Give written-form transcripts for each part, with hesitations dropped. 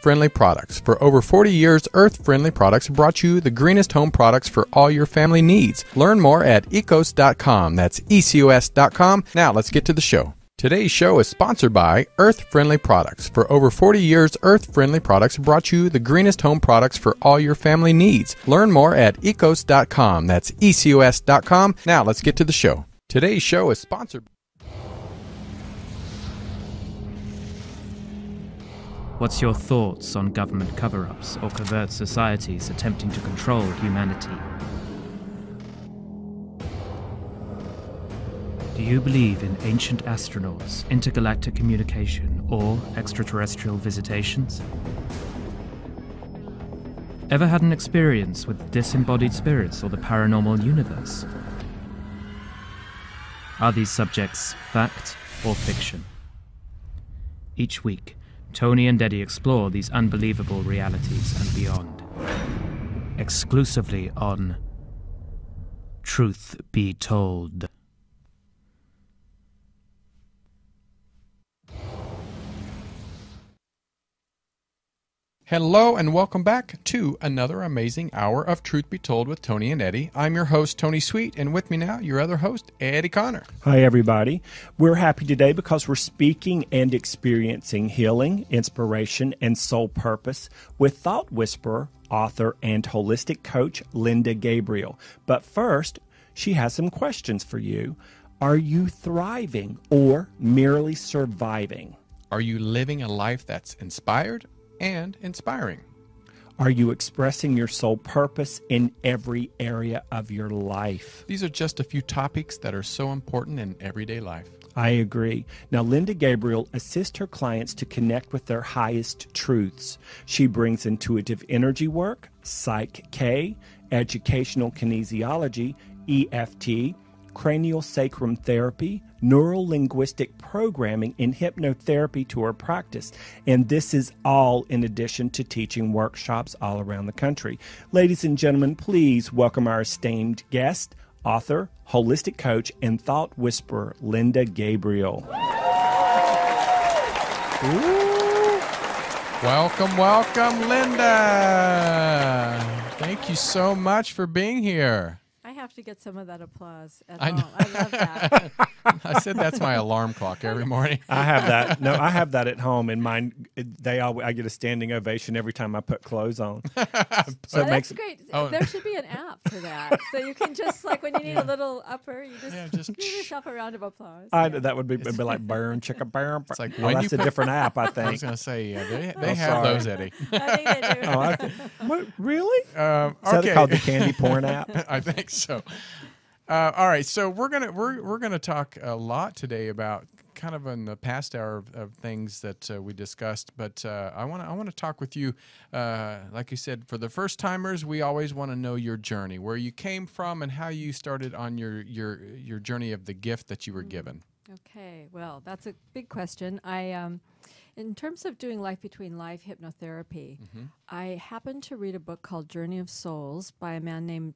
Earth-Friendly Products. For over 40 years, Earth-Friendly Products brought you the greenest home products for all your family needs. Learn more at ecos.com. That's ecos.com. Now let's get to the show. Today's show is sponsored by Earth-Friendly Products. For over 40 years, Earth-Friendly Products brought you the greenest home products for all your family needs. Learn more at ecos.com. That's ecos.com. Now let's get to the show. Today's show is sponsored. What's your thoughts on government cover-ups or covert societies attempting to control humanity? Do you believe in ancient astronauts, intergalactic communication, or extraterrestrial visitations? Ever had an experience with disembodied spirits or the paranormal universe? Are these subjects fact or fiction? Each week, Tony and Eddie explore these unbelievable realities and beyond. Exclusively on Truth Be Told. Hello and welcome back to another amazing hour of Truth Be Told with Tony and Eddie. I'm your host, Tony Sweet, and with me now, your other host, Eddie Connor. Hi, everybody. We're happy today because we're speaking and experiencing healing, inspiration, and soul purpose with Thought Whisperer, author, and holistic coach Linda Gabriel. But first, she has some questions for you. Are you thriving or merely surviving? Are you living a life that's inspired and inspiring? Are you expressing your soul purpose in every area of your life? These are just a few topics that are so important in everyday life. I agree. Now, Linda Gabriel assists her clients to connect with their highest truths. She brings intuitive energy work, Psych K, educational kinesiology, EFT, cranial sacrum therapy, neuro-linguistic programming, and hypnotherapy to her practice. And this is all in addition to teaching workshops all around the country. Ladies and gentlemen, please welcome our esteemed guest, author, holistic coach, and thought whisperer, Linda Gabriel. Welcome, welcome, Linda. Thank you so much for being here. I have to get some of that applause at home. I love that. I said that's my alarm clock every morning. I have that. No, I have that at home. In mine, I get a standing ovation every time I put clothes on. So it makes that's great. Oh. There should be an app for that, so you can just like when you need a little upper, you just give yourself a round of applause. That would be like burn, chicka burn. It's like that's a different app, I think. I was going to say they have those, Eddie. I think they do. What, really? Is okay. that called the candy porn app? I think so. All right, so we're gonna talk a lot today about kind of in the past hour of things that we discussed, but I want to talk with you, like you said, for the first timers. We always want to know your journey, where you came from, and how you started on your journey of the gift that you were given. Okay, well, that's a big question. In terms of doing life between life hypnotherapy, I happened to read a book called Journey of Souls by a man named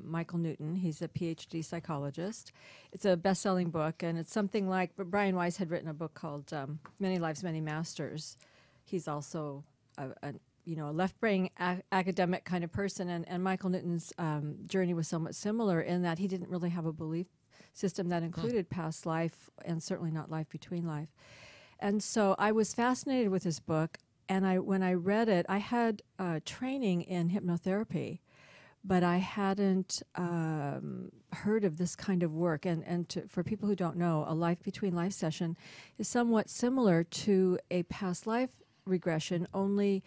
Michael Newton. He's a PhD psychologist. It's a best-selling book, and it's something like, but Brian Weiss had written a book called Many Lives, Many Masters. He's also a left-brain academic kind of person, and Michael Newton's journey was somewhat similar in that he didn't really have a belief system that included past life, and certainly not life between life. And so I was fascinated with his book, and when I read it, I had training in hypnotherapy, but I hadn't heard of this kind of work. For people who don't know, a life between life session is somewhat similar to a past life regression, only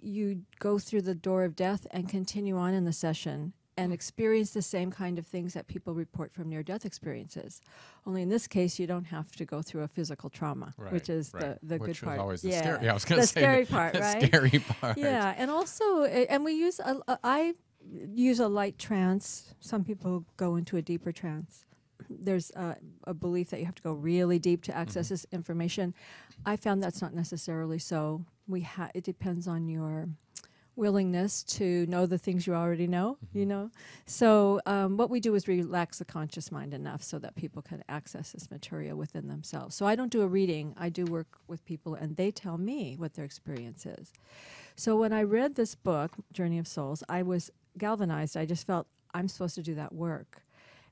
you go through the door of death and continue on in the session and experience the same kind of things that people report from near-death experiences. Only in this case, you don't have to go through a physical trauma, which is the good part. Which was always the scary. Yeah, I was going to say scary part, right? Scary part. Yeah, and also, and we use I use a light trance. Some people go into a deeper trance. There's a belief that you have to go really deep to access this information. I found that's not necessarily so. It depends on willingness to know the things you already know, you know. So what we do is relax the conscious mind enough so that people can access this material within themselves. So I don't do a reading. I do work with people, and they tell me what their experience is. So when I read this book, Journey of Souls, I was galvanized. I just felt I'm supposed to do that work.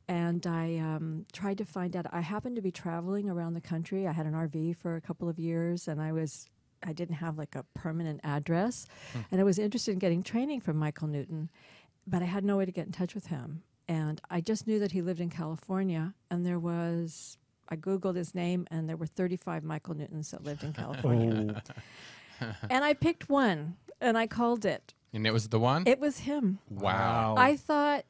And I tried to find out. I happened to be traveling around the country. I had an RV for a couple of years, and I didn't have like a permanent address. And I was interested in getting training from Michael Newton, but I had no way to get in touch with him. And I just knew that he lived in California, and I Googled his name, and there were 35 Michael Newtons that lived in California. And I picked one, and I called it. And it was the one? It was him. Wow. I thought,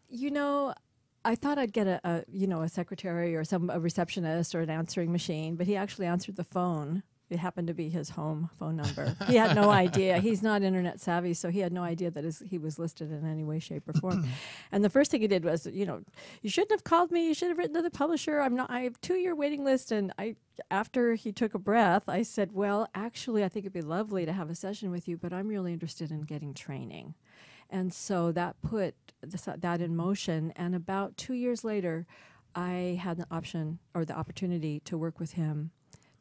I'd get a secretary or a receptionist or an answering machine, but he actually answered the phone. It happened to be his home phone number. He had no idea. He's not internet savvy, so he had no idea that he was listed in any way, shape, or form. And the first thing he did was, you shouldn't have called me. You should have written to the publisher. I have a 2-year waiting list. And after he took a breath, I said, well, actually, I think it'd be lovely to have a session with you, but I'm really interested in getting training. And so that put that in motion. And about 2 years later, I had the opportunity to work with him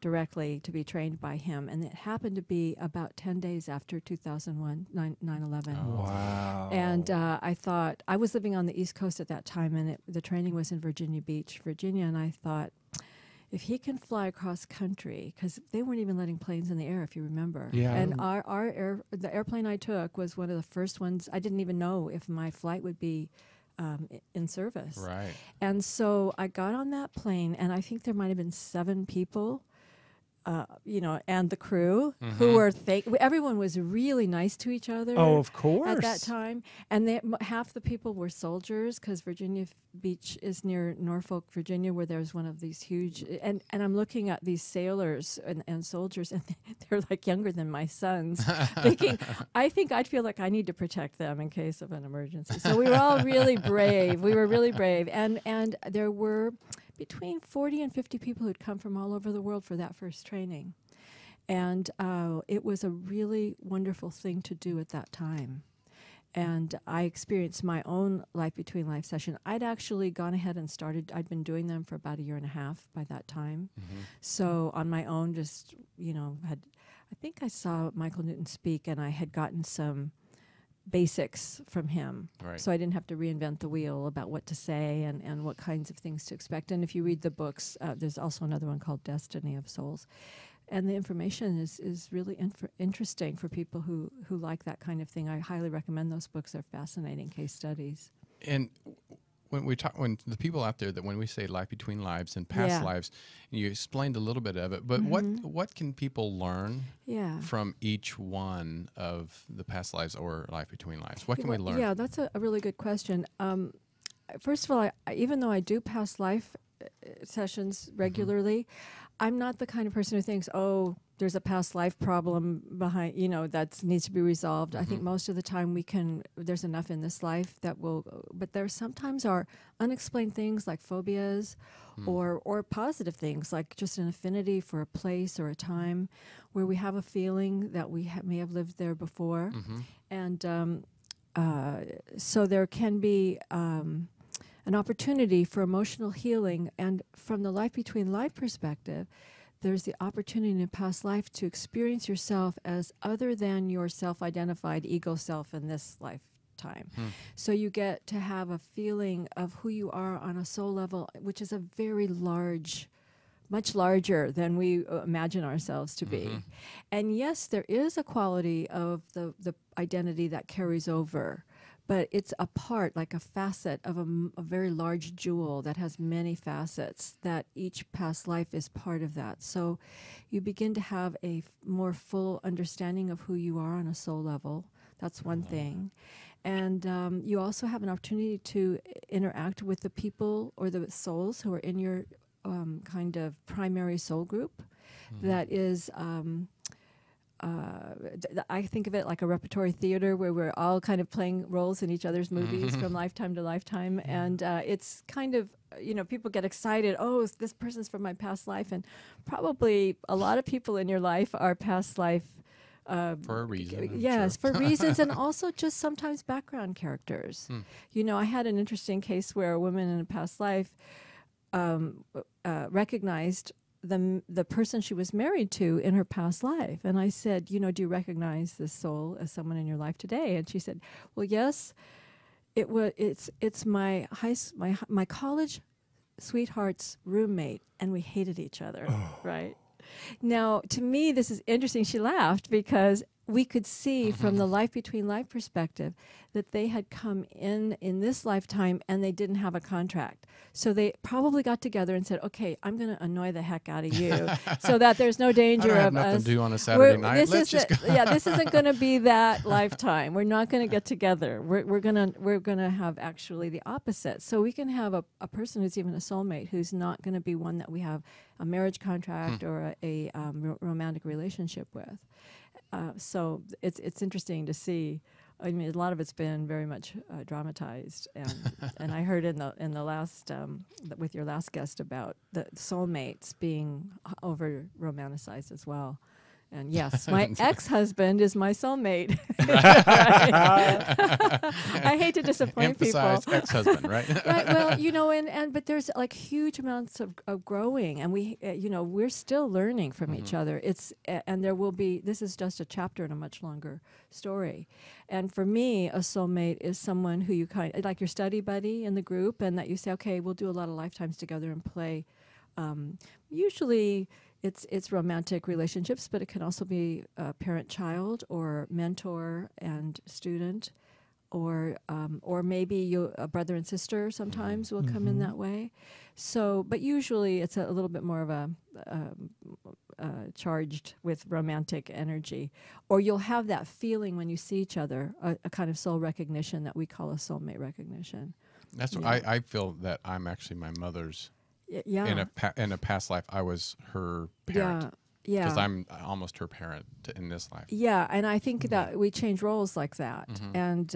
directly, to be trained by him. And it happened to be about 10 days after 2001, 9/11. Wow. And I thought, I was living on the East Coast at that time, and the training was in Virginia Beach, Virginia. And I thought, if he can fly across country, because they weren't even letting planes in the air, if you remember. Yeah. And the airplane I took was one of the first ones. I didn't even know if my flight would be in service. Right. And so I got on that plane, and I think there might have been 7 people, and the crew who were everyone was really nice to each other. Oh, of course. At that time. And half the people were soldiers, because Virginia Beach is near Norfolk, Virginia, where there's one of these huge, and I'm looking at these sailors and soldiers, and they're like younger than my sons, thinking, I think I'd feel like I need to protect them in case of an emergency. So we were all really brave. We were really brave. And there were between 40 and 50 people who'd come from all over the world for that first training. And it was a really wonderful thing to do at that time. And I experienced my own Life Between Life session. I'd actually gone ahead and I'd been doing them for about 1.5 years by that time. So on my own, just, I think I saw Michael Newton speak, and I had gotten some basics from him. Right. So I didn't have to reinvent the wheel about what to say and what kinds of things to expect. And if you read the books, there's also another one called Destiny of Souls. And the information is really interesting for people who like that kind of thing. I highly recommend those books. They're fascinating case studies. And when the people out there, that when we say life between lives and past lives, you explained a little bit of it, but what can people learn from each one of the past lives or life between lives? What can we learn? Yeah, that's a really good question. First of all, even though I do past life sessions regularly, I'm not the kind of person who thinks, oh, there's a past life problem behind, that needs to be resolved. I think most of the time there's enough in this life but there sometimes are unexplained things like phobias or positive things like just an affinity for a place or a time where we have a feeling that we may have lived there before. And so there can be an opportunity for emotional healing. And from the Life Between Life perspective, there's the opportunity in a past life to experience yourself as other than your self-identified ego self in this lifetime. So you get to have a feeling of who you are on a soul level, which is a very large, much larger than we imagine ourselves to be. And yes, there is a quality of the identity that carries over, but it's a part, like a facet of a very large jewel that has many facets, that each past life is part of that. So you begin to have a more full understanding of who you are on a soul level. That's one thing. And you also have an opportunity to interact with the people or the souls who are in your kind of primary soul group. That is... I think of it like a repertory theater where we're all kind of playing roles in each other's movies from lifetime to lifetime. And it's kind of, people get excited. Oh, this person's from my past life. And probably a lot of people in your life are past life For a reason. I'm Yes, sure. for reasons, and also just sometimes background characters. You know, I had an interesting case where a woman in a past life recognized the person she was married to in her past life. And I said, you know, do you recognize this soul as someone in your life today? And she said, well, yes, it's my college sweetheart's roommate, and we hated each other, right? Now, to me, this is interesting. She laughed because we could see from the life between life perspective that they had come in this lifetime and they didn't have a contract. So they probably got together and said, okay, I'm going to annoy the heck out of you so that there's no danger I don't have of nothing us. to do on a Saturday night. This isn't going to be that lifetime. We're not going to get together. We're gonna have actually the opposite. So we can have a person who's even a soulmate who's not going to be one that we have a marriage contract or a romantic relationship with. So it's interesting to see. I mean, a lot of it's been very much dramatized, and I heard in the last with your last guest about the soulmates being over romanticized as well. And yes, my ex-husband is my soulmate. I hate to disappoint Emphasize people. ex-husband, right? Right. Well, you know, but there's like huge amounts of growing, and we, you know, we're still learning from each other. And there will be. This is just a chapter in a much longer story. And for me, a soulmate is someone who you kind of like your study buddy in the group, and that you say, okay, we'll do a lot of lifetimes together and play. Usually, it's romantic relationships, but it can also be parent-child or mentor and student, or maybe a brother and sister sometimes will come in that way. So, but usually it's a little bit more of a charged with romantic energy, or you'll have that feeling when you see each other, a kind of soul recognition that we call a soulmate recognition. That's what I feel that I'm actually my mother's. Yeah. In a past life, I was her parent. Yeah. Because I'm almost her parent in this life. Yeah, and I think that we change roles like that, and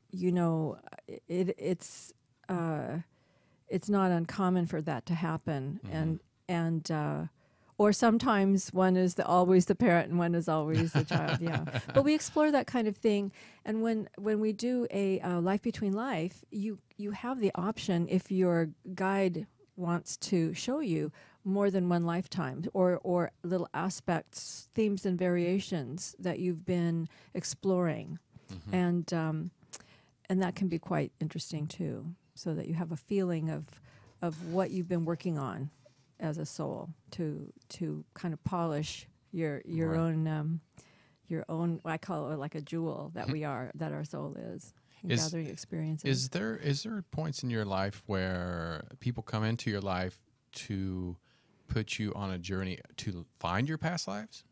you know, it's not uncommon for that to happen, and or sometimes one is always the parent and one is always the child. Yeah, but we explore that kind of thing, and when we do a life between life, you have the option if your guide wants to show you more than one lifetime or little aspects, themes, and variations that you've been exploring, and that can be quite interesting too. So that you have a feeling of what you've been working on as a soul to kind of polish your own I call it like a jewel that that our soul is. Gathering experiences. Is there points in your life where people come into your life to put you on a journey to find your past lives?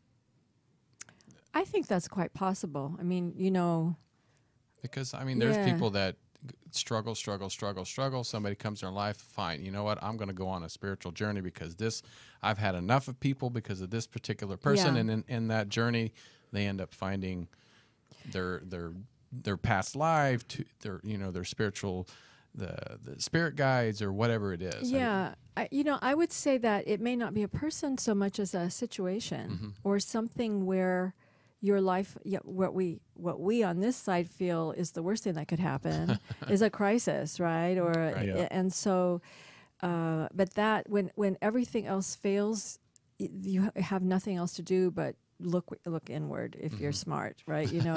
I think that's quite possible. I mean, you know, because I mean, there's people that struggle. Somebody comes in their life, fine. You know what? I'm going to go on a spiritual journey because I've had enough of people because of this particular person, and in that journey, they end up finding their past life, to their spiritual, the spirit guides or whatever it is. Yeah, I would say that it may not be a person so much as a situation or something where your life, what we on this side feel is the worst thing that could happen is a crisis, right? Or and so, but that when everything else fails, you have nothing else to do but look inward if you're smart, right? You know,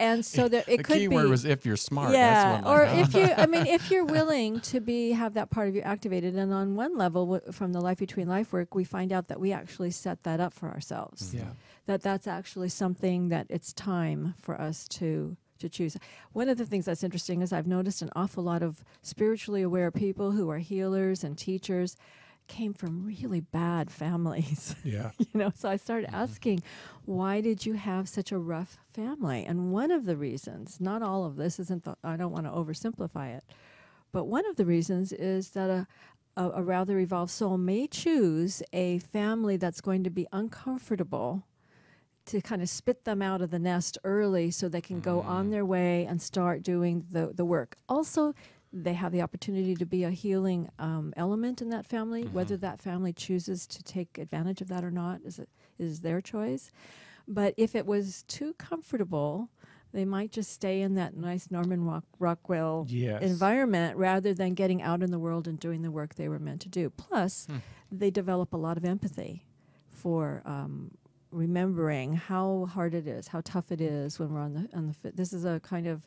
and so that it could be. The key word was if you're smart. Yeah, that's or if you, I mean, if you're willing to have that part of you activated. And on one level, from the life between life work, we find out that we actually set that up for ourselves. Yeah, That's actually something that it's time for us to choose. One of the things that's interesting is I've noticed an awful lot of spiritually aware people who are healers and teachers came from really bad families. Yeah. So I started asking, why did you have such a rough family? And one of the reasons, not all of this I don't want to oversimplify it, but one of the reasons is that a rather evolved soul may choose a family that's going to be uncomfortable to kind of spit them out of the nest early so they can go on their way and start doing the work. Also, they have the opportunity to be a healing element in that family. Whether that family chooses to take advantage of that or not is their choice. But if it was too comfortable, they might just stay in that nice Norman Rockwell environment rather than getting out in the world and doing the work they were meant to do. Plus, they develop a lot of empathy for remembering how hard it is, how tough it is when we're on the fit. This is a kind of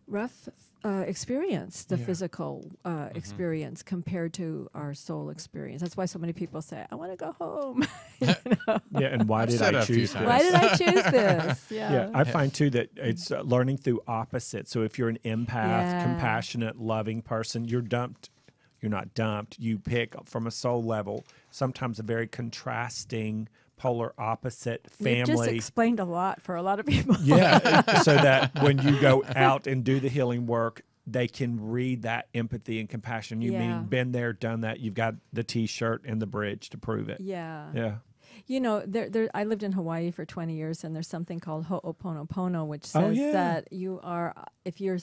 rough experience, the physical experience compared to our soul experience. That's why so many people say, I want to go home. Yeah, and why did I choose this? Why did I choose this? Yeah, I find too that it's learning through opposites. So if you're an empath, compassionate, loving person, you're dumped. You're not dumped. You pick from a soul level, sometimes a very contrasting polar opposite family. You've just explained a lot for a lot of people. Yeah, so that when you go out and do the healing work, they can read that empathy and compassion. You mean been there, done that. You've got the T-shirt and the bridge to prove it. Yeah. You know, I lived in Hawaii for 20 years, and there's something called Ho'oponopono, which says that you are, if you're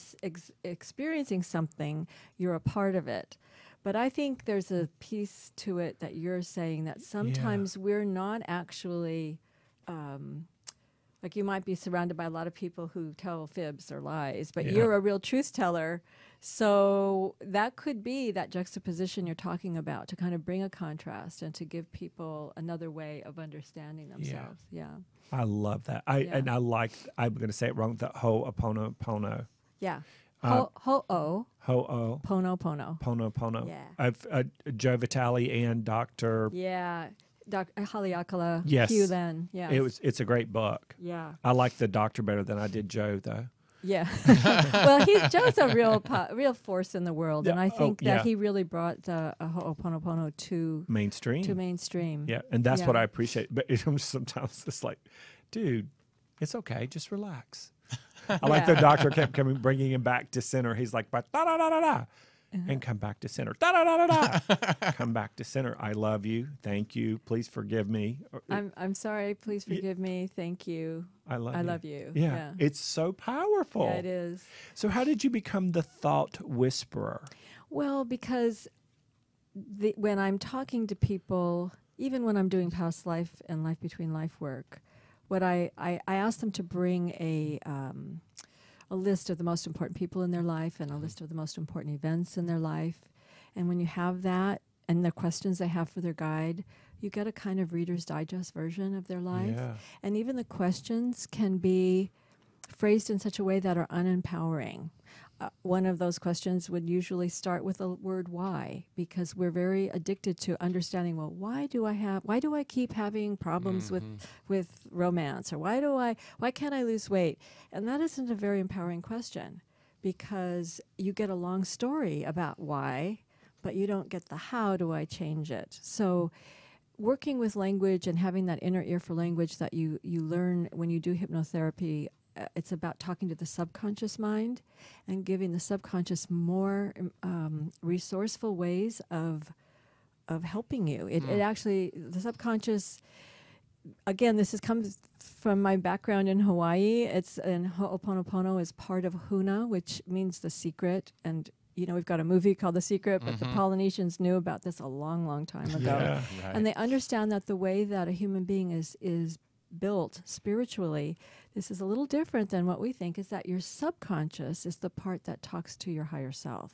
experiencing something, you're a part of it. But I think there's a piece to it that you're saying that sometimes we're not actually, like you might be surrounded by a lot of people who tell fibs or lies, but you're a real truth teller. So that could be that juxtaposition you're talking about, to kind of bring a contrast and to give people another way of understanding themselves. Yeah. I love that. And I like, I'm going to say it wrong, the Ho'oponopono. Yeah. Ho'o. Pono. Yeah. Joe Vitale and Dr. Dr. Haleakala. Yes. Hugh Len. Yeah. It's a great book. Yeah. I like the doctor better than I did Joe, though. Yeah. Well, Joe's a real force in the world, and I think that he really brought the Ho'oponopono to mainstream. Yeah, and that's what I appreciate. But sometimes it's like, dude, it's okay, just relax. I like the doctor kept bringing him back to center. He's like, but da-da-da-da-da. And come back to center. Da-da-da-da-da. Come back to center. I love you. Thank you. Please forgive me. I'm sorry. Please forgive me. Thank you. I love you. Yeah. It's so powerful. Yeah, it is. So how did you become the Thought Whisperer? Well, because when I'm talking to people, even when I'm doing past life and life between life work, what I ask them to bring a list of the most important people in their life and a list of the most important events in their life. And when you have that and the questions they have for their guide, you get a kind of Reader's Digest version of their life. Yeah. And even the questions can be phrased in such a way that are unempowering. One of those questions would usually start with the word why, because we're very addicted to understanding, well, why do I keep having problems with romance, or why can't I lose weight? And that isn't a very empowering question, because you get a long story about why, but you don't get the how do I change it. So working with language and having that inner ear for language that you learn when you do hypnotherapy, it's about talking to the subconscious mind and giving the subconscious more resourceful ways of helping you. It actually, the subconscious, again, comes from my background in Hawaii. And Ho'oponopono is part of Huna, which means the secret. And we've got a movie called The Secret, but the Polynesians knew about this a long, long time ago. Yeah, right. And they understand that the way that a human being is built spiritually, this is a little different than what we think, is that your subconscious is the part that talks to your higher self.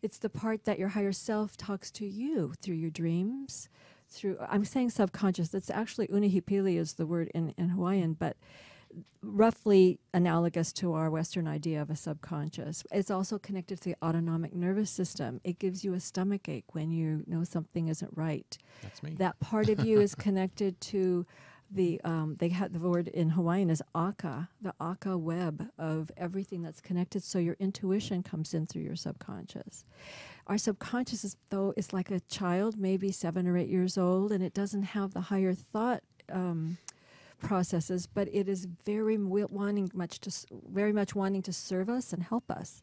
It's the part that your higher self talks to you through your dreams, I'm saying subconscious, that's actually unihipili is the word in Hawaiian, but roughly analogous to our Western idea of a subconscious. It's also connected to the autonomic nervous system. It gives you a stomach ache when you know something isn't right. That's me. That part of you is connected to they have the word in Hawaiian is aka, the aka web of everything that's connected. So your intuition comes in through your subconscious. Our subconscious is like a child, maybe 7 or 8 years old, and it doesn't have the higher thought processes, but it is very much wanting to serve us and help us.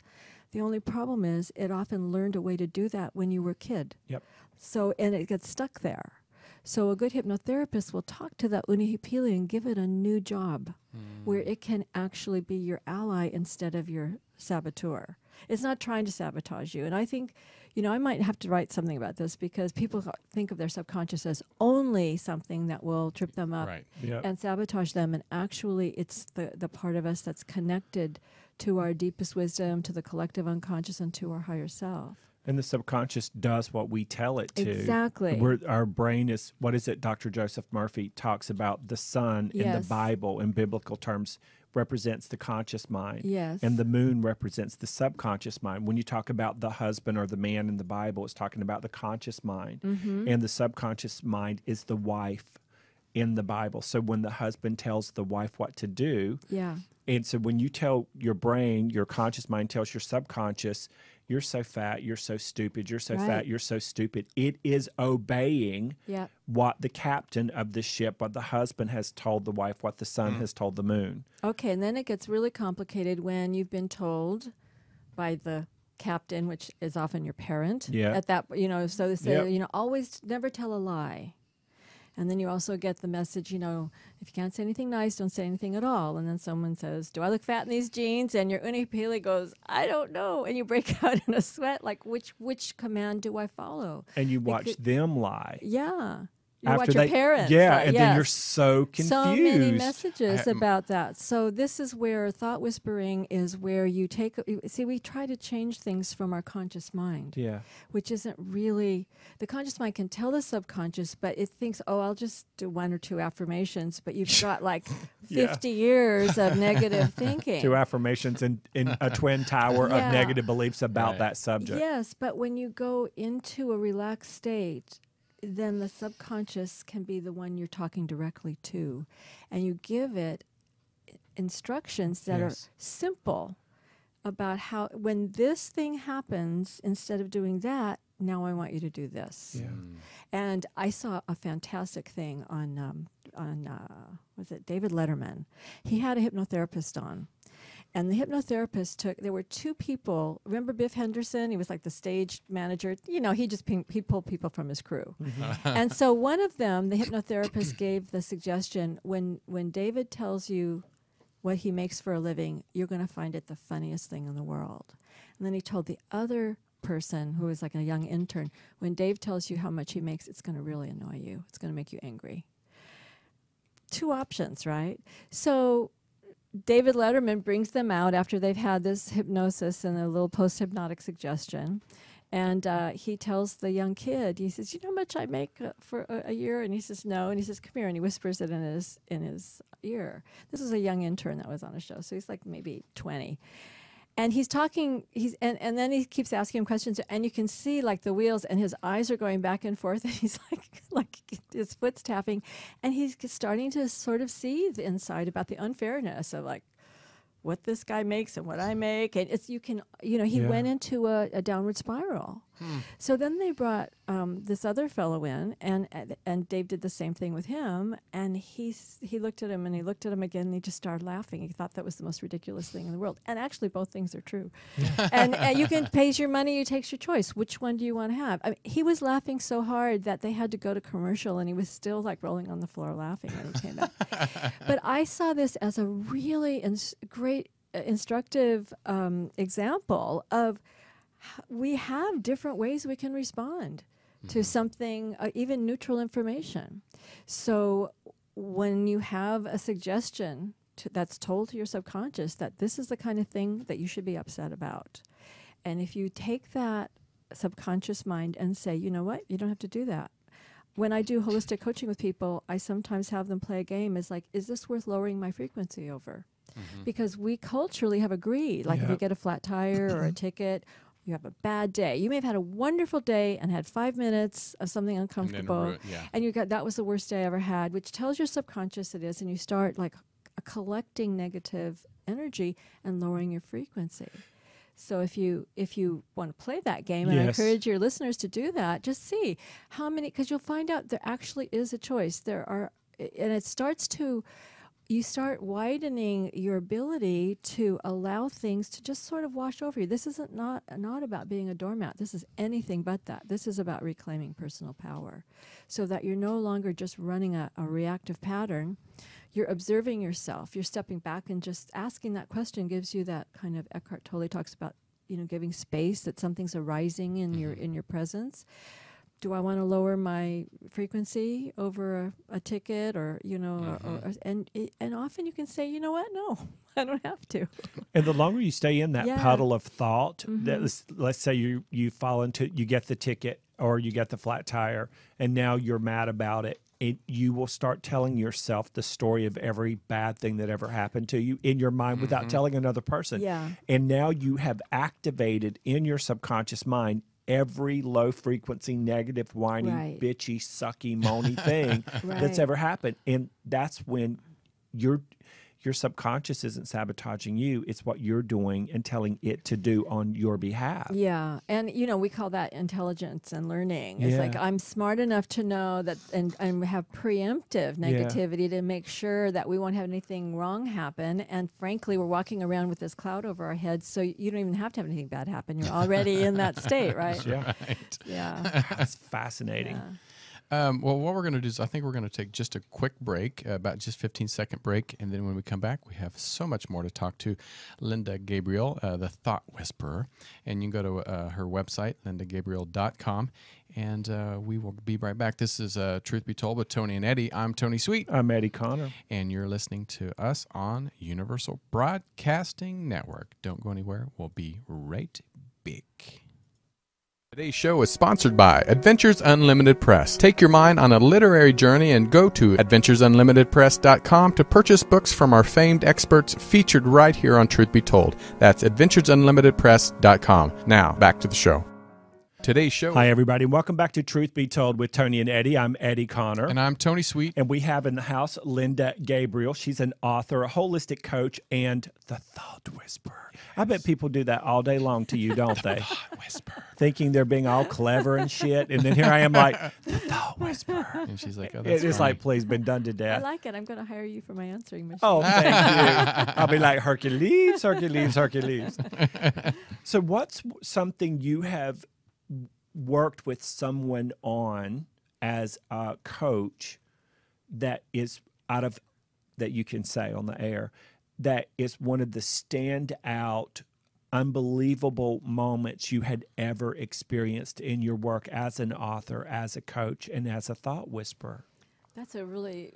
The only problem is it often learned a way to do that when you were a kid. Yep. So, and it gets stuck there. So a good hypnotherapist will talk to that unihipili and give it a new job where it can actually be your ally instead of your saboteur. It's not trying to sabotage you. And I think, I might have to write something about this, because people think of their subconscious as only only something that will trip them up Right. Yep. and sabotage them. And actually, it's the part of us that's connected to our deepest wisdom, to the collective unconscious, and to our higher self. And the subconscious does what we tell it to. Exactly. Our brain is, what is it? Dr. Joseph Murphy talks about the sun in the Yes. Bible, in biblical terms, represents the conscious mind. Yes. And the moon represents the subconscious mind. When you talk about the husband or the man in the Bible, it's talking about the conscious mind. Mm-hmm. And the subconscious mind is the wife in the Bible. So when the husband tells the wife what to do, Yeah. and so when you tell your brain, your conscious mind tells your subconscious, you're so fat, you're so stupid, you're so Right. fat, you're so stupid. It is obeying Yeah. what the captain of the ship, what the husband has told the wife, what the sun has told the moon. Okay, and then it gets really complicated when you've been told by the captain, which is often your parent. Yeah. At that, so they say, Yep. always never tell a lie. And then you also get the message, if you can't say anything nice, don't say anything at all. And then someone says, do I look fat in these jeans? And your uni pili goes, I don't know. And you break out in a sweat, like, which command do I follow? And you watch them lie. Yeah. You After watch your they- parents. Yeah, and then yes. you're so confused. So many messages I- about that. So this is where thought whispering is where you take, see, we try to change things from our conscious mind, Yeah. which isn't really, the conscious mind can tell the subconscious, but it thinks, oh, I'll just do 1 or 2 affirmations, but you've got like Yeah. 50 years of negative thinking. 2 affirmations in a twin tower Yeah. of negative beliefs about Right. that subject. Yes, but when you go into a relaxed state, then the subconscious can be the one you're talking directly to. And you give it instructions that are Yes. simple about how, when this thing happens, instead of doing that, now I want you to do this. Yeah. And I saw a fantastic thing on was it David Letterman? He had a hypnotherapist on. And the hypnotherapist there were 2 people. Remember Biff Henderson? He was like the stage manager. He pulled people from his crew. And so one of them, the hypnotherapist gave the suggestion, when David tells you what he makes for a living, you're going to find it the funniest thing in the world. And then he told the other person, who was like a young intern, when Dave tells you how much he makes, it's going to really annoy you. It's going to make you angry. 2 options, right? So David Letterman brings them out after they've had this hypnosis and a little post-hypnotic suggestion. And he tells the young kid, he says, you know how much I make for a year? And he says, no. And he says, come here. And he whispers it in his ear. This was a young intern that was on a show. So he's like maybe 20. And he's talking, and then he keeps asking him questions, and you can see like the wheels, and his eyes are going back and forth, and he's like his foot's tapping, and he's starting to sort of see the inside about the unfairness of like what this guy makes and what I make, and he Yeah. went into a downward spiral. So then they brought this other fellow in, and Dave did the same thing with him, and he looked at him, and he looked at him again, and he just started laughing. He thought that was the most ridiculous thing in the world, and actually both things are true. And you can pays your money, you takes your choice. Which one do you want to have? I mean, he was laughing so hard that they had to go to commercial, and he was still like rolling on the floor laughing when he came back. But I saw this as a really great instructive example of we have different ways we can respond to something, even neutral information. So when you have a suggestion that's told to your subconscious that this is the kind of thing that you should be upset about, and if you take that subconscious mind and say, you know what, you don't have to do that. When I do holistic coaching with people, I sometimes have them play a game. Is like, is this worth lowering my frequency over? Because we culturally have agreed, like if you get a flat tire or a ticket, you have a bad day. You may have had a wonderful day and had 5 minutes of something uncomfortable, and you got that was the worst day I ever had, which tells your subconscious it is, and you start like collecting negative energy and lowering your frequency. So if you want to play that game, and I encourage your listeners to do that, just see how many, because you'll find out there actually is a choice. There are, and it starts to. You start widening your ability to allow things to just sort of wash over you. This isn't not about being a doormat. This is anything but that. This is about reclaiming personal power so that you're no longer just running a reactive pattern. You're observing yourself. You're stepping back and just asking that question gives you that kind of, Eckhart Tolle talks about, giving space, that something's arising in your presence. do I want to lower my frequency over a ticket, or and often you can say, you know what, no, I don't have to. And the longer you stay in that puddle of thought, let's say you fall into, you get the ticket or you get the flat tire, and now you're mad about it. You will start telling yourself the story of every bad thing that ever happened to you in your mind without telling another person. Yeah. And now you have activated in your subconscious mind every low frequency, negative, whiny, bitchy, sucky, moany thing that's ever happened. And that's when your subconscious isn't sabotaging you. It's what you're doing and telling it to do on your behalf. Yeah. And, we call that intelligence and learning. It's like I'm smart enough to know that and have preemptive negativity to make sure that we won't have anything wrong happen. And frankly, we're walking around with this cloud over our heads, so you don't even have to have anything bad happen. You're already in that state, right? Yeah. Right. Yeah. That's fascinating. Yeah. Well, what we're going to do is I think we're going to take just a quick break, about just 15-second break. And then when we come back, we have so much more to talk to Linda Gabriel, the Thought Whisperer. And you can go to her website, lindagabriel.com. And we will be right back. This is Truth Be Told with Tony and Eddie. I'm Tony Sweet. I'm Eddie Connor. And you're listening to us on Universal Broadcasting Network. Don't go anywhere. We'll be right back. Today's show is sponsored by Adventures Unlimited Press. Take your mind on a literary journey and go to adventuresunlimitedpress.com to purchase books from our famed experts featured right here on Truth Be Told. That's adventuresunlimitedpress.com. Now, back to the show. Today's show. Hi, everybody. Welcome back to Truth Be Told with Tony and Eddie. I'm Eddie Connor. And I'm Tony Sweet. And we have in the house Linda Gabriel. She's an author, a holistic coach, and the Thought Whisperer. Yes. I bet people do that all day long to you, don't they? Thought Whisperer. Thinking they're being all clever and shit. And then here I am like, the Thought Whisperer. And she's like, oh, that's It's funny. like, please, been done to I death. like it. I'm going to hire you for my answering machine. Oh, thank you. I'll be like, Hercules, Hercules, Hercules. So what's something you have worked with someone on as a coach that is that you can say on the air, that is one of the standout, unbelievable moments you had ever experienced in your work as an author, as a coach, and as a thought whisperer? That's a really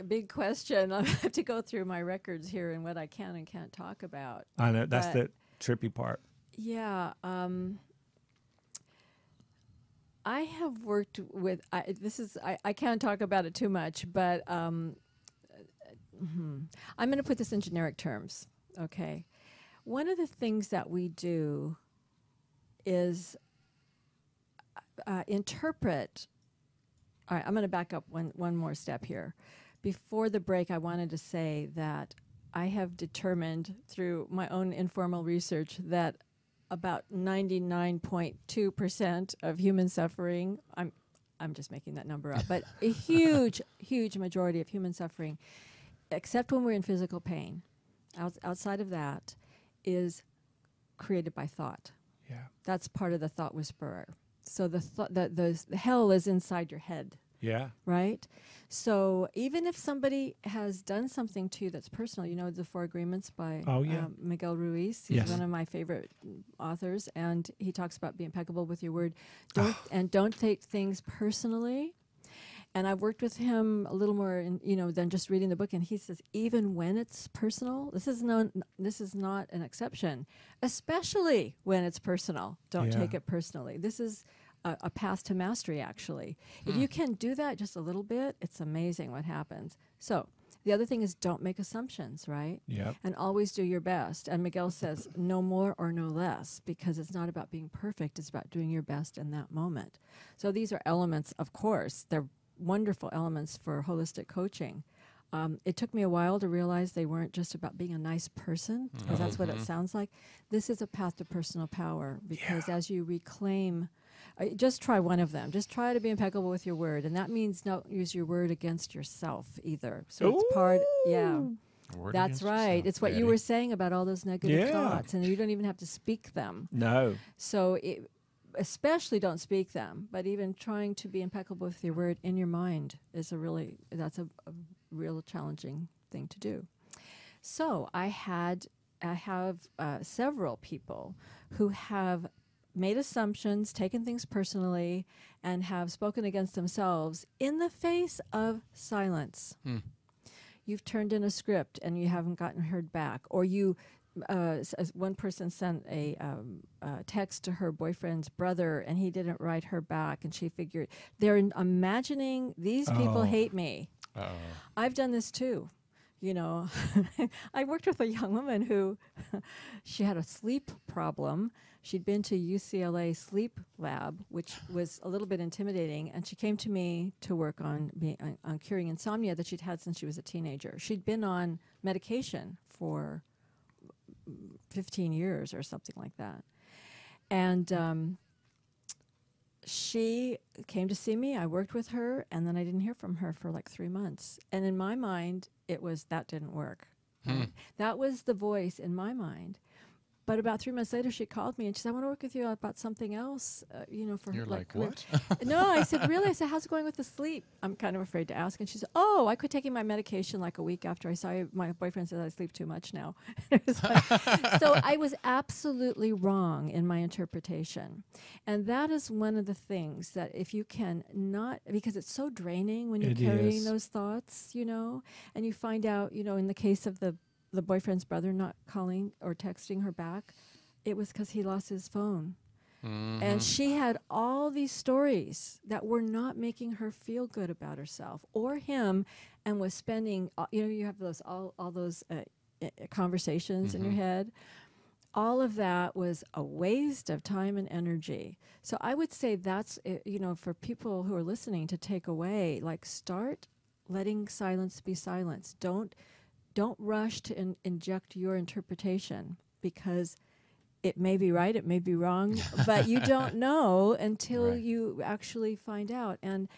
big question. I have to go through my records here and what I can and can't talk about. I know, that's the trippy part. Yeah. I have worked with, I can't talk about it too much, but I'm going to put this in generic terms, okay? One of the things that we do is interpret. All right, I'm going to back up one more step here. Before the break, I wanted to say that I have determined through my own informal research that about 99.2% of human suffering, I'm just making that number up, but a huge majority of human suffering, except when we're in physical pain, outside of that, is created by thought. Yeah. That's part of the Thought Whisperer. So the hell is inside your head. Yeah. Right? So even if somebody has done something to you that's personal, the 4 Agreements by Miguel Ruiz. He's one of my favorite authors, and he talks about being impeccable with your word. Don't take things personally. And I've worked with him a little more, than just reading the book. And he says, even when it's personal, this is not an exception, especially when it's personal. Don't take it personally. This is a path to mastery, actually. If you can do that just a little bit, it's amazing what happens. So the other thing is don't make assumptions, right? Yeah. And always do your best. And Miguel says no more or no less, because it's not about being perfect. It's about doing your best in that moment. So these are elements, of course. They're wonderful elements for holistic coaching. It took me a while to realize they weren't just about being a nice person, because that's what it sounds like. This is a path to personal power, because as you reclaim, just try one of them. Just try to be impeccable with your word. And that means don't use your word against yourself either. So it's part, that's right. Yourself, it's what you were saying about all those negative thoughts, and you don't even have to speak them. No. So especially don't speak them, but even trying to be impeccable with your word in your mind is a real challenging thing to do. So I have several people who have made assumptions, taken things personally, and have spoken against themselves in the face of silence. You've turned in a script and you haven't gotten heard back, or you. As one person sent a text to her boyfriend's brother, and he didn't write her back, and she figured they're imagining these people hate me. I've done this too. You know, I worked with a young woman who she had a sleep problem. She'd been to UCLA sleep lab, which was a little bit intimidating, and she came to me to work on curing insomnia that she'd had since she was a teenager. She'd been on medication for 15 years or something like that. And she came to see me. I worked with her, and then I didn't hear from her for like 3 months. And in my mind, it was that didn't work. That was the voice in my mind. But about 3 months later, she called me and she said, I want to work with you about something else, for You're like what? No, I said, really? I said, how's it going with the sleep? I'm kind of afraid to ask. And she said, oh, I quit taking my medication like a week after I saw you. My boyfriend says I sleep too much now. So I was absolutely wrong in my interpretation. And that is one of the things that if you can not, because it's so draining when you're carrying those thoughts, and you find out, in the case of the boyfriend's brother not calling or texting her back, it was because he lost his phone. And she had all these stories that were not making her feel good about herself or him, and was spending, you have those all those conversations in your head. All of that was a waste of time and energy. So I would say that's, for people who are listening to take away, like, start letting silence be silence. Don't rush to inject your interpretation, because it may be right, it may be wrong, but you don't know until you actually find out. And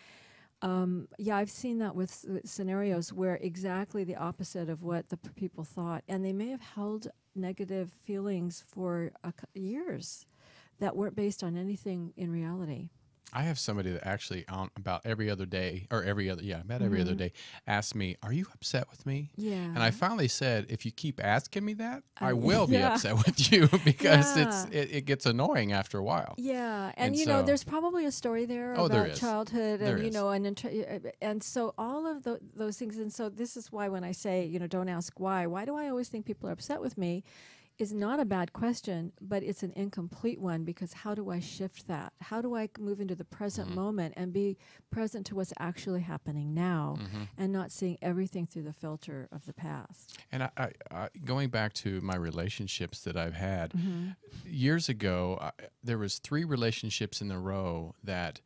I've seen that with scenarios where exactly the opposite of what the people thought, and they may have held negative feelings for years that weren't based on anything in reality. I have somebody that actually about every other day, asks me, are you upset with me? Yeah. And I finally said, if you keep asking me that, I will be upset with you, because it gets annoying after a while. Yeah. And there's probably a story there about childhood, and and so all of those things. And so this is why when I say, don't ask why do I always think people are upset with me? Is not a bad question, but it's an incomplete one, because how do I shift that? How do I move into the present moment and be present to what's actually happening now, and not seeing everything through the filter of the past? And I going back to my relationships that I've had, years ago, there was 3 relationships in a row that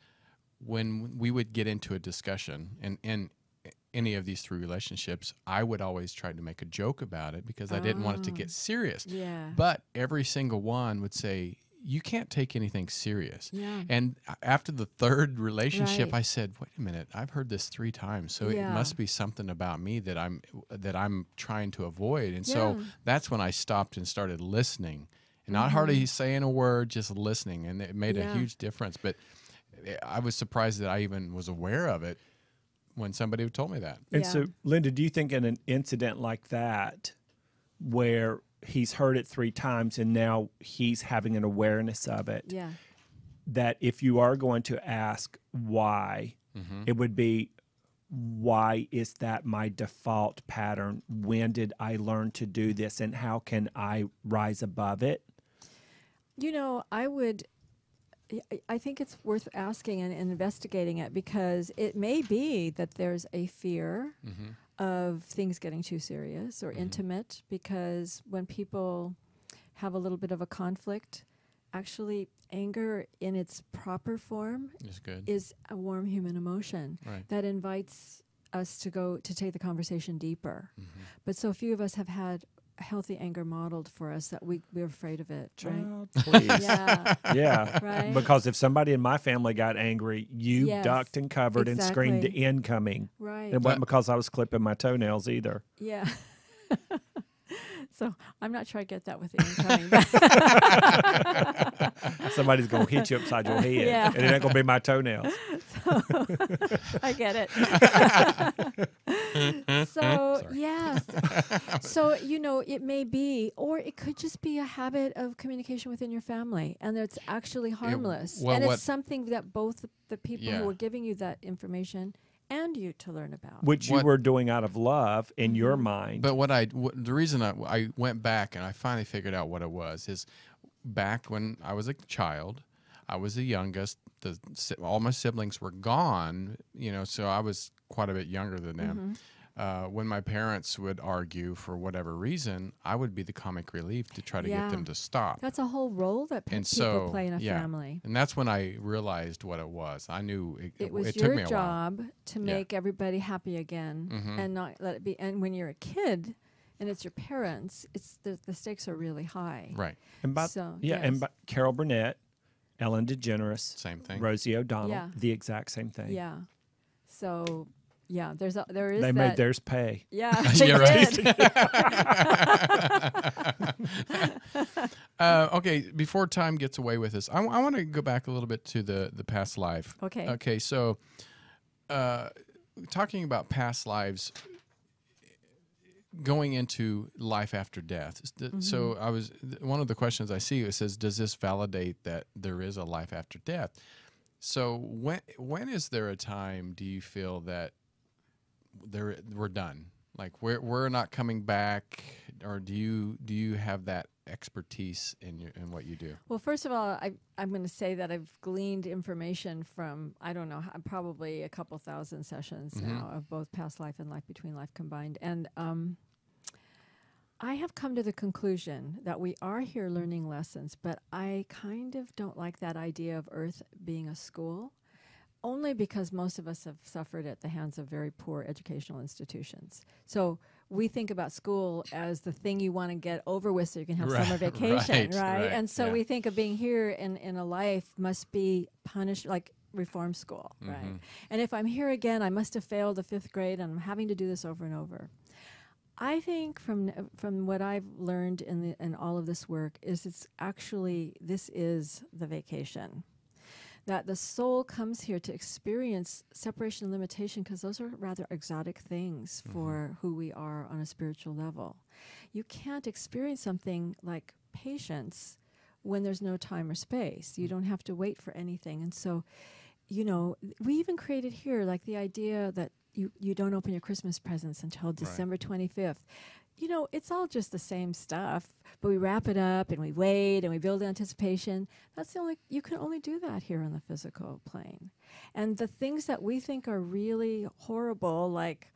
when we would get into a discussion, and any of these 3 relationships, I would always try to make a joke about it, because I didn't want it to get serious. Yeah. But every single one would say, you can't take anything serious. Yeah. And after the 3rd relationship, I said, wait a minute, I've heard this 3 times, so it must be something about me that I'm trying to avoid. And so that's when I stopped and started listening, and not hardly saying a word, just listening, and it made a huge difference. But I was surprised that I even was aware of it when somebody told me that. And so, Linda, do you think in an incident like that, where he's heard it 3 times and now he's having an awareness of it, that if you are going to ask why, it would be, why is that my default pattern? When did I learn to do this, and how can I rise above it? I think it's worth asking and investigating it, because it may be that there's a fear of things getting too serious or intimate, because when people have a little bit of a conflict, actually anger in its proper form is a warm human emotion that invites us to take the conversation deeper. But so few of us have had healthy anger modeled for us that we're afraid of it, right? Please. Yeah. Right? Because if somebody in my family got angry, you ducked and covered and screamed incoming. Right. It wasn't because I was clipping my toenails either. Yeah. So I'm not sure I get that with the incoming. Somebody's going to hit you upside your head, and it ain't going to be my toenails. So, I get it. So, Sorry. yes. So, it may be, or it could just be a habit of communication within your family, and it's actually harmless. well, and what- it's something that both the people Yeah. who are giving you that information and you to learn about. Which you What- were doing out of love in your mind. But the reason I went back and I finally figured out what it was is back when I was a child, I was the youngest. All my siblings were gone, so I was quite a bit younger than them. When my parents would argue for whatever reason, I would be the comic relief to try to get them to stop. That's a whole role that And people play in a yeah. family. And that's when I realized what it was. I knew It was it took your me a while. job to make everybody happy again and not let it be. And when you're a kid and it's your parents, it's the stakes are really high. Right. And by, So, and yes. by Carol Burnett, Ellen DeGeneres, Same thing. Rosie O'Donnell, Yeah. the exact same thing. Yeah. So, there is They that. made theirs pay. Yeah, they Yeah, right. did. Okay, before time gets away with us, I want to go back a little bit to the past life. Okay. Okay, so talking about past lives, going into life after death. So one of the questions I see, it says, does this validate that there is a life after death? So when is there a time do you feel that we're done? Like we're not coming back, or do you have that expertise in what you do? Well, first of all, I'm going to say that I've gleaned information from, I don't know, probably a couple thousand sessions now of both past life and life between life combined. And I have come to the conclusion that we are here learning lessons, but I kind of don't like that idea of Earth being a school, only because most of us have suffered at the hands of very poor educational institutions. So we think about school as the thing you want to get over with so you can have summer vacation, right? And so we think of being here in a life must be punished, like reform school, right? And if I'm here again, I must have failed the 5th grade, and I'm having to do this over and over. I think from what I've learned in all of this work is this is the vacation. That the soul comes here to experience separation and limitation, because those are rather exotic things for who we are on a spiritual level. You can't experience something like patience when there's no time or space. You don't have to wait for anything. And so, we even created here like the idea that you don't open your Christmas presents until December 25th. It's all just the same stuff, but we wrap it up and we wait and we build anticipation. You can only do that here on the physical plane. And the things that we think are really horrible, like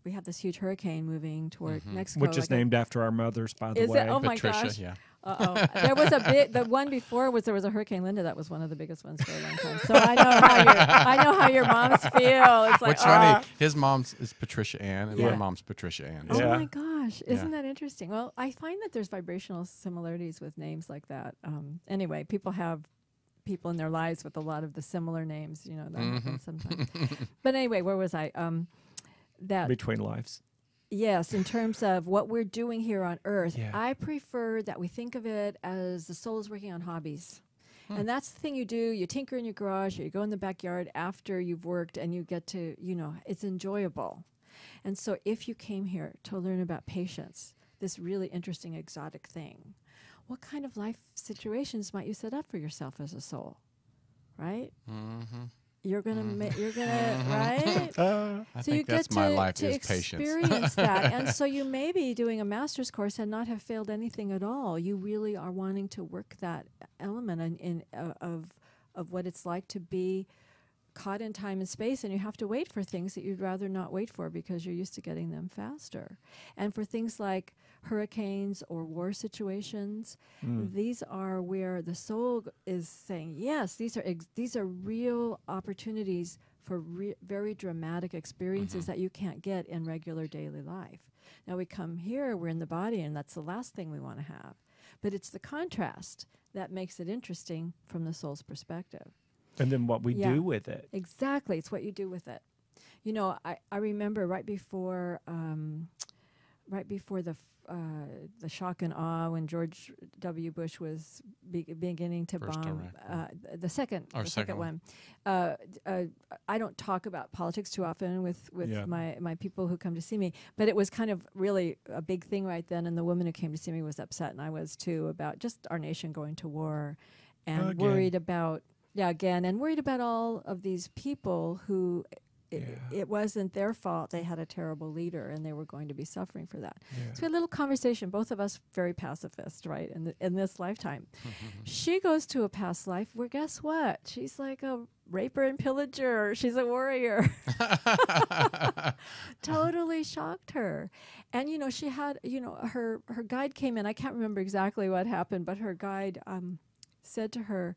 we have this huge hurricane moving toward Mexico. Which is named after our mothers, by the Is way. it? Oh my Patricia, gosh. yeah. There was the one before there was a Hurricane Linda. That was one of the biggest ones for a long time. So I know how your moms feel. It's like, What's funny, his mom's is Patricia Ann, and my mom's Patricia Ann. oh Yeah. my gosh, isn't that interesting? Well, I find that there's vibrational similarities with names like that. Anyway, people have people in their lives with a lot of the similar names. That happens sometimes. But anyway, where was I? That Between lives. yes, in terms of what we're doing here on Earth, Yeah. I prefer that we think of it as the soul is working on hobbies. And that's the thing you do. You tinker in your garage, or you go in the backyard after you've worked, and you get to, it's enjoyable. And so if you came here to learn about patience, this really interesting exotic thing, what kind of life situations might you set up for yourself as a soul? Right? You're gonna, right? I think that's my life is patience. Experience that, and so you may be doing a master's course and not have failed anything at all. You really are wanting to work that element of what it's like to be caught in time and space, and you have to wait for things that you'd rather not wait for because you're used to getting them faster. And for things like hurricanes or war situations, these are where the soul is saying, yes, these are real opportunities for very dramatic experiences that you can't get in regular daily life. Now we come here, we're in the body, and that's the last thing we want to have. But it's the contrast that makes it interesting from the soul's perspective. And then what we do with it. Exactly. It's what you do with it. I remember right before the shock and awe when George W. Bush was beginning to First bomb. Iraq. The second one. I don't talk about politics too often with my people who come to see me, but it was kind of really a big thing right then. And the woman who came to see me was upset, and I was too, about just our nation going to war, and worried about worried about all of these people who. It wasn't their fault. They had a terrible leader, and they were going to be suffering for that. Yeah. So we had a little conversation, both of us very pacifist, right, in this lifetime. She goes to a past life where, guess what? She's like a raper and pillager. She's a warrior. Totally shocked her. And, she had, her guide came in. I can't remember exactly what happened, but her guide said to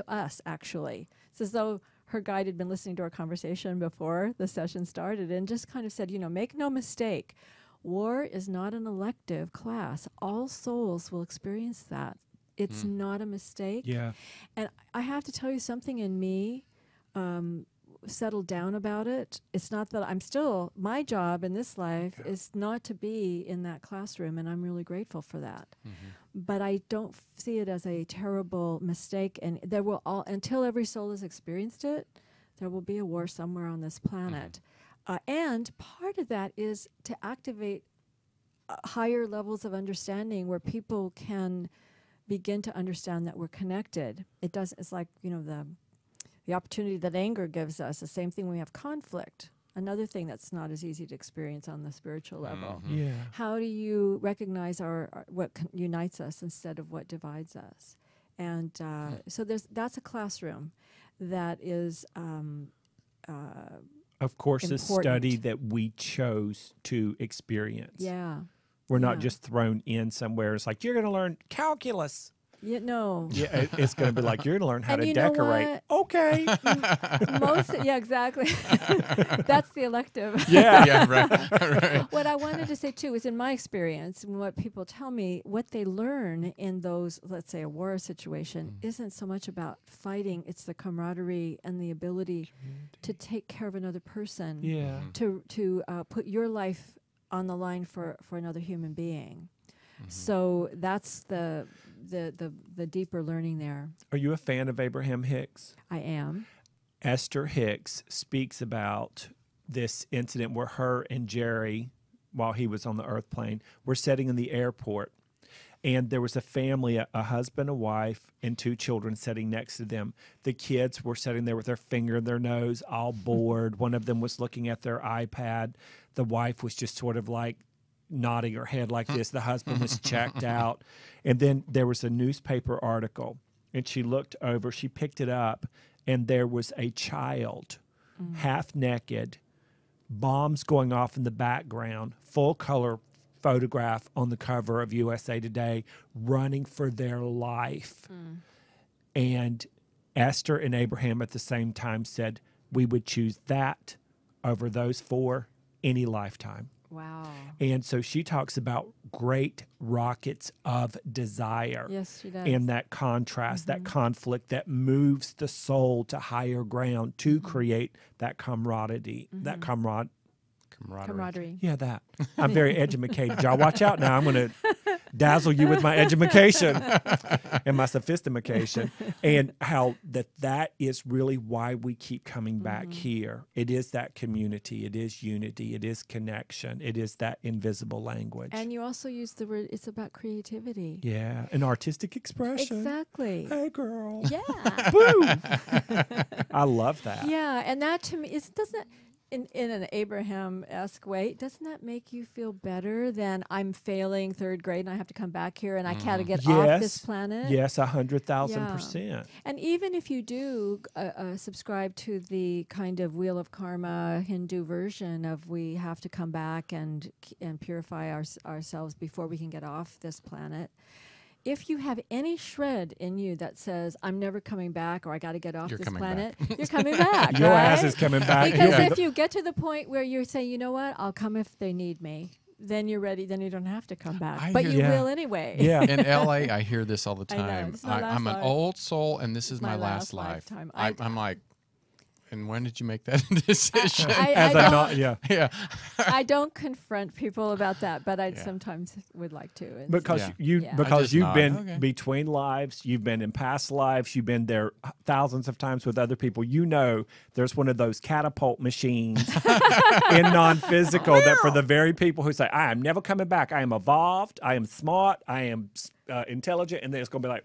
us, actually, it's as though her guide had been listening to our conversation before the session started and just kind of said, make no mistake, war is not an elective class. All souls will experience that. It's not a mistake. Yeah. And I have to tell you, something in me settled down about it. It's not that my job in this life is not to be in that classroom, and I'm really grateful for that. But I don't see it as a terrible mistake, and there will until every soul has experienced it, there will be a war somewhere on this planet. And part of that is to activate higher levels of understanding where people can begin to understand that we're connected. It's like, the opportunity that anger gives us, the same thing when we have conflict. Another thing that's not as easy to experience on the spiritual level. Yeah. How do you recognize our what unites us instead of what divides us? And so that's a classroom that is of course important. A study that we chose to experience. Yeah. We're not just thrown in somewhere. It's like, you're going to learn calculus. Yeah, no. Yeah, it's going to be like, you're going to learn how and to you know decorate. what? Okay. Exactly. That's the elective. Yeah, right. What I wanted to say, too, is in my experience, and what people tell me, what they learn in those, let's say, a war situation, isn't so much about fighting. It's the camaraderie and the ability to take care of another person. Yeah. To put your life on the line for another human being. So that's the deeper learning there. Are you a fan of Abraham Hicks? I am. Esther Hicks speaks about this incident where her and Jerry, while he was on the earth plane, were sitting in the airport. And there was a family, a husband, a wife, and 2 children sitting next to them. The kids were sitting there with their finger in their nose, all bored. One of them was looking at their iPad. The wife was just sort of like nodding her head like this. The husband was checked out. And then there was a newspaper article, and she looked over, she picked it up, and there was a child, half naked, bombs going off in the background, full color photograph on the cover of USA Today, running for their life. And Esther and Abraham at the same time said, we would choose that over those 4 any lifetime. Wow. And so she talks about great rockets of desire. Yes, she does. And that contrast, that conflict that moves the soul to higher ground to create that camaraderie, that Camaraderie. Yeah, that. I'm very educated. Y'all watch out now. I'm going to dazzle you with my education and my sophistication. And how that is really why we keep coming back here. It is that community. It is unity. It is connection. It is that invisible language. And you also use the word, it's about creativity. Yeah, an artistic expression. Exactly. Hey, girl. Yeah. Boom. I love that. Yeah, and that to me, doesn't in an Abraham-esque way, doesn't that make you feel better than I'm failing 3rd grade and I have to come back here and I can't get off this planet? Yes, 100,000%. Yeah. And even if you do subscribe to the kind of Wheel of Karma Hindu version of we have to come back and purify ourselves before we can get off this planet, if you have any shred in you that says, I'm never coming back or I got to get off this planet, you're coming back. Your right? ass is coming back. Because if you get to the point where you're saying, you know what, I'll come if they need me, then you're ready. Then you don't have to come back. But you will anyway. Yeah. In LA, I hear this all the time. I know, I'm an old soul, and this is my last lifetime. I'm like, And when did you make that decision? I don't confront people about that, but I sometimes would like to. Because you've been between lives, you've been in past lives, you've been there thousands of times with other people. You know, there's one of those catapult machines in non-physical that for the very people who say, I am never coming back, I am evolved, I am smart, I am intelligent, and then it's going to be like,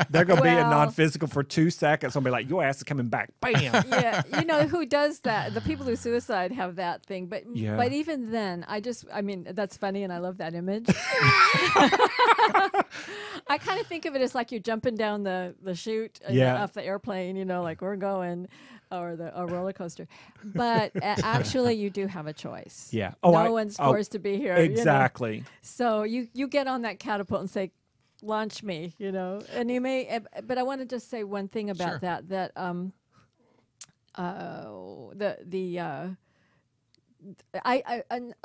they're going to be in non-physical for 2 seconds. Going to be like, your ass is coming back. Bam. Yeah, you know who does that? The people who suicide have that thing. But even then, I mean, that's funny, and I love that image. I kind of think of it as like you're jumping down the chute off the airplane, you know, like we're going, or a roller coaster. But actually, you do have a choice. Yeah. No one's forced to be here. Exactly. You know? So you get on that catapult and say, launch me, you know. And you may, but I want to just say one thing about that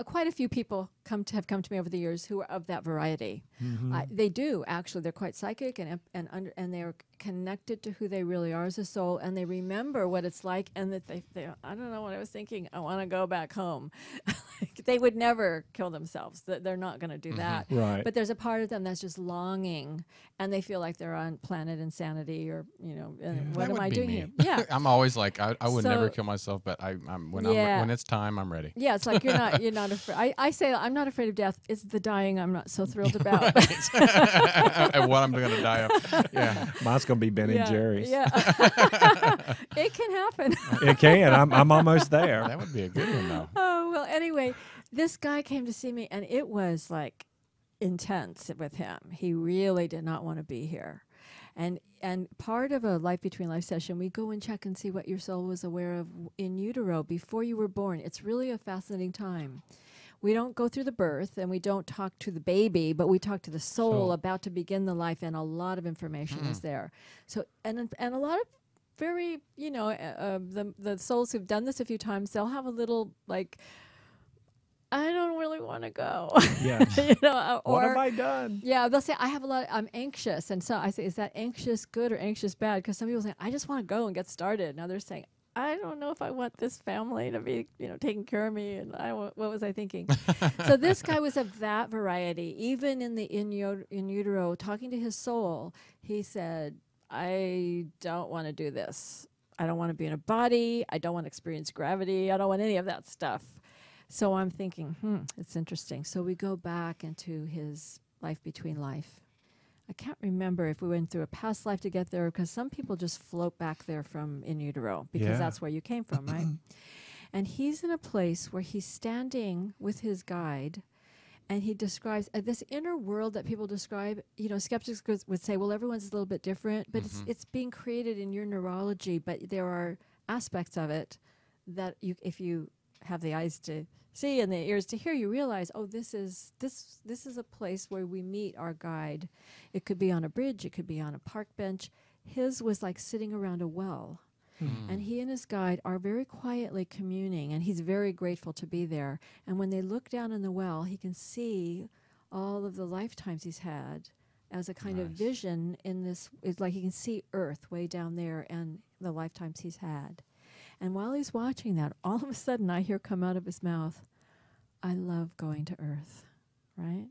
quite a few people have come to me over the years who are of that variety. Mm-hmm. They do actually. They're quite psychic and they're connected to who they really are as a soul, and they remember what it's like. And that they I don't know what I was thinking. I want to go back home. They would never kill themselves. They're not going to do that. Right. But there's a part of them that's just longing, and they feel like they're on planet insanity, or you know, what am I doing here? Yeah. I'm always like, I would never kill myself, but when it's time, I'm ready. Yeah, it's like you're not afraid. I say I'm not afraid of death. It's the dying I'm not so thrilled about. And what I'm going to die of. Yeah. Mine's going to be Ben and Jerry's. Yeah. It can happen. It can. I'm almost there. That would be a good one, though. Oh, well, anyway, this guy came to see me, and it was like intense with him. He really did not want to be here. And part of a Life Between Life session, we go and check and see what your soul was aware of in utero before you were born. It's really a fascinating time. We don't go through the birth, and we don't talk to the baby, but we talk to the soul about to begin the life, and a lot of information is there. So, and a lot of very, you know, the souls who've done this a few times, they'll have a little like, I don't really want to go. Yeah. You know, or, what have I done? Yeah, they'll say, I'm anxious. And so I say, is that anxious good or anxious bad? Because some people say, I just want to go and get started. Now they're saying, I don't know if I want this family to be, you know, taking care of me. And what was I thinking? So this guy was of that variety. Even in the in utero, talking to his soul, he said, I don't want to do this. I don't want to be in a body. I don't want to experience gravity. I don't want any of that stuff. So I'm thinking, it's interesting. So we go back into his Life Between Life. I can't remember if we went through a past life to get there, because some people just float back there from in utero, because that's where you came from, right? And he's in a place where he's standing with his guide, and he describes this inner world that people describe. You know, skeptics would say, well, everyone's a little bit different, but it's being created in your neurology, but there are aspects of it that if you have the eyes to see and the ears to hear, you realize, oh, this is a place where we meet our guide. It could be on a bridge, it could be on a park bench. His was like sitting around a well. And he and his guide are very quietly communing, and he's very grateful to be there. And when they look down in the well, he can see all of the lifetimes he's had as a kind of vision in this. It's like he can see Earth way down there and the lifetimes he's had. And while he's watching that, all of a sudden I hear come out of his mouth, I love going to Earth, right?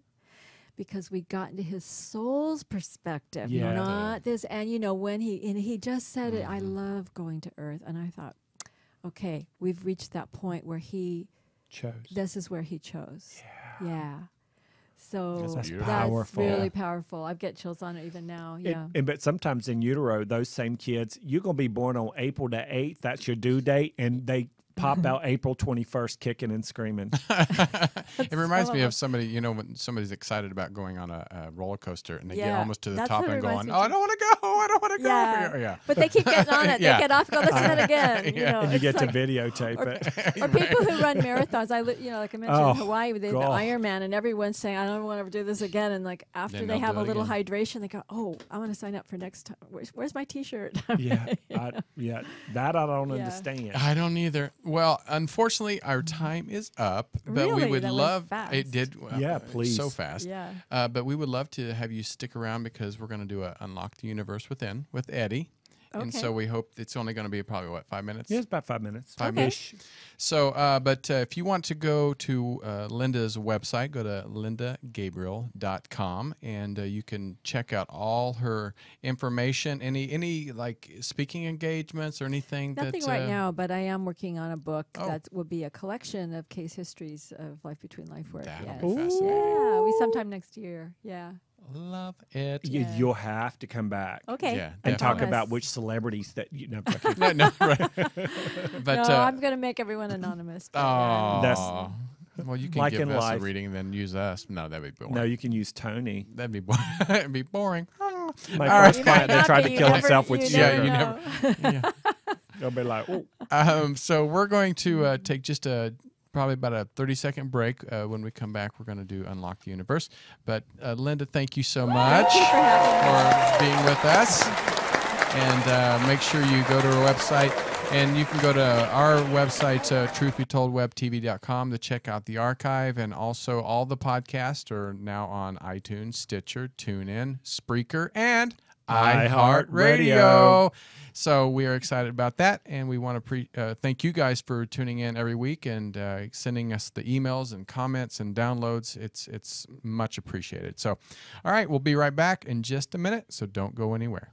Because we got into his soul's perspective, not this. And, you know, when he just said it, I love going to Earth. And I thought, okay, we've reached that point where he chose. This is where he chose. Yeah. So that's really powerful. I get chills on it even now. Yeah. But sometimes in utero, those same kids, you're going to be born on April the 8th. That's your due date. And they pop out April 21st kicking and screaming. It reminds me of somebody, you know, when somebody's excited about going on a roller coaster and they get almost to the top and going, oh, I don't want to go. I don't want to go. Yeah. But they keep getting on it. They get off, go, let's do it again. You know, and you get to videotape it. Or people who run marathons. Like I mentioned in Hawaii, the Ironman, and everyone's saying, I don't want to ever do this again. And like after they have a little hydration, they go, oh, I want to sign up for next time. Where's my T-shirt? That I don't understand. I don't either. Well, unfortunately, our time is up, but we would love it. Did please, so fast. But we would love to have you stick around, because we're going to do a Unlock the Universe Within with Eddie, And Okay. so we hope it's only going to be probably, 5 minutes? Yeah, it's about 5 minutes. Okay. Ish. So, but if you want to go to Linda's website, go to lindagabriel.com, and you can check out all her information. Any like speaking engagements or anything? Nothing that, right now, but I am working on a book Oh. that will be a collection of case histories of life between life work. That'll Yes. be fascinating. Yeah, we sometime next year. Yeah. Love it. Yeah. You'll have to come back Okay. Yeah, and talk Promise. about which celebrities that you know. Okay. No, right. But No, I'm going to make everyone anonymous. but, oh, That's- well, you can like give in us life. a reading and then use us. No, that'd be boring. No, you can use Tony. That'd be boring. It'd be boring. My All first right. You client might that not tried be, to you kill never- himself with you sugar. never you know. They'll be like, oh. So we're going to take just probably about a 30-second break. When we come back, we're going to do Unlock the Universe. But Linda, thank you so much Thank you for having me. for being with us. And make sure you go to our website. And you can go to our website, truthbetoldwebtv.com, to check out the archive. And also all the podcasts are now on iTunes, Stitcher, TuneIn, Spreaker, and iHeartRadio. So we are excited about that, and we want to thank you guys for tuning in every week and sending us the emails and comments and downloads. It's much appreciated. So, all right, we'll be right back in just a minute, so don't go anywhere.